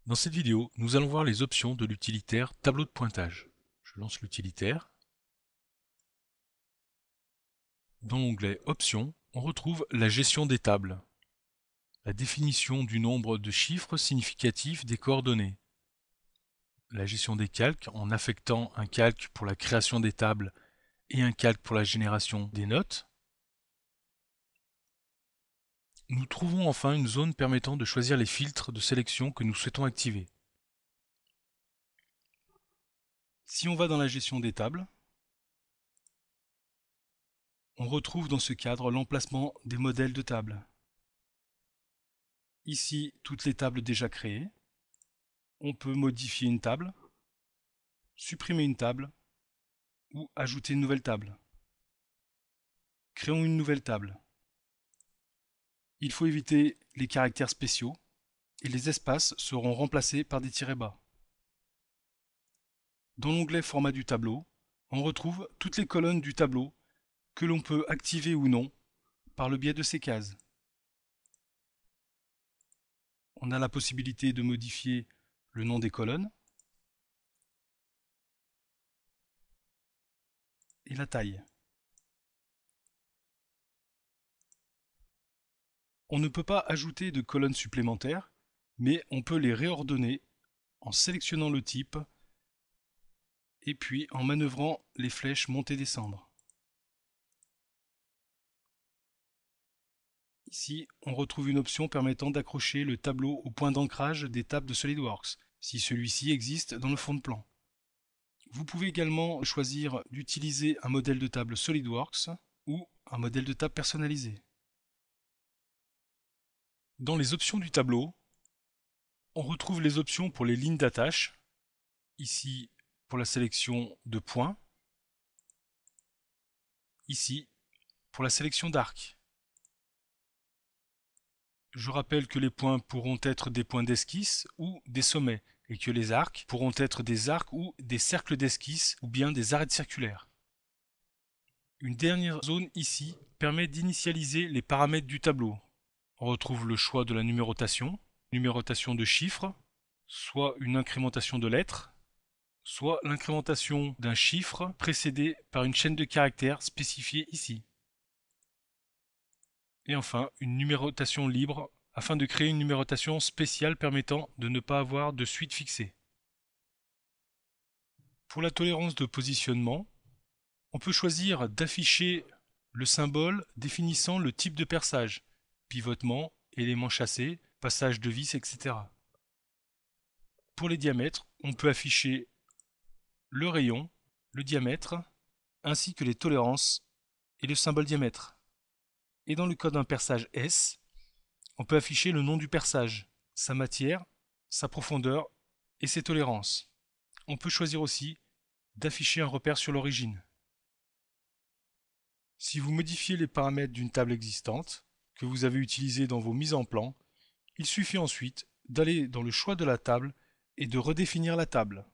Dans cette vidéo, nous allons voir les options de l'utilitaire tableau de pointage. Je lance l'utilitaire. Dans l'onglet Options, on retrouve la gestion des tables, la définition du nombre de chiffres significatifs des coordonnées, la gestion des calques en affectant un calque pour la création des tables et un calque pour la génération des notes. Nous trouvons enfin une zone permettant de choisir les filtres de sélection que nous souhaitons activer. Si on va dans la gestion des tables, on retrouve dans ce cadre l'emplacement des modèles de tables. Ici, toutes les tables déjà créées. On peut modifier une table, supprimer une table ou ajouter une nouvelle table. Créons une nouvelle table. Il faut éviter les caractères spéciaux et les espaces seront remplacés par des tirets bas. Dans l'onglet Format du tableau, on retrouve toutes les colonnes du tableau que l'on peut activer ou non par le biais de ces cases. On a la possibilité de modifier le nom des colonnes et la taille. On ne peut pas ajouter de colonnes supplémentaires, mais on peut les réordonner en sélectionnant le type et puis en manœuvrant les flèches monter-descendre. Ici, on retrouve une option permettant d'accrocher le tableau au point d'ancrage des tables de SolidWorks, si celui-ci existe dans le fond de plan. Vous pouvez également choisir d'utiliser un modèle de table SolidWorks ou un modèle de table personnalisé. Dans les options du tableau, on retrouve les options pour les lignes d'attache, ici pour la sélection de points, ici pour la sélection d'arcs. Je rappelle que les points pourront être des points d'esquisse ou des sommets, et que les arcs pourront être des arcs ou des cercles d'esquisse ou bien des arêtes circulaires. Une dernière zone ici permet d'initialiser les paramètres du tableau. On retrouve le choix de la numérotation de chiffres, soit une incrémentation de lettres, soit l'incrémentation d'un chiffre précédé par une chaîne de caractères spécifiée ici. Et enfin, une numérotation libre afin de créer une numérotation spéciale permettant de ne pas avoir de suite fixée. Pour la tolérance de positionnement, on peut choisir d'afficher le symbole définissant le type de perçage, pivotement, élément chassé, passage de vis, etc. Pour les diamètres, on peut afficher le rayon, le diamètre, ainsi que les tolérances et le symbole diamètre. Et dans le cas d'un perçage S, on peut afficher le nom du perçage, sa matière, sa profondeur et ses tolérances. On peut choisir aussi d'afficher un repère sur l'origine. Si vous modifiez les paramètres d'une table existante que vous avez utilisée dans vos mises en plan, il suffit ensuite d'aller dans le choix de la table et de redéfinir la table.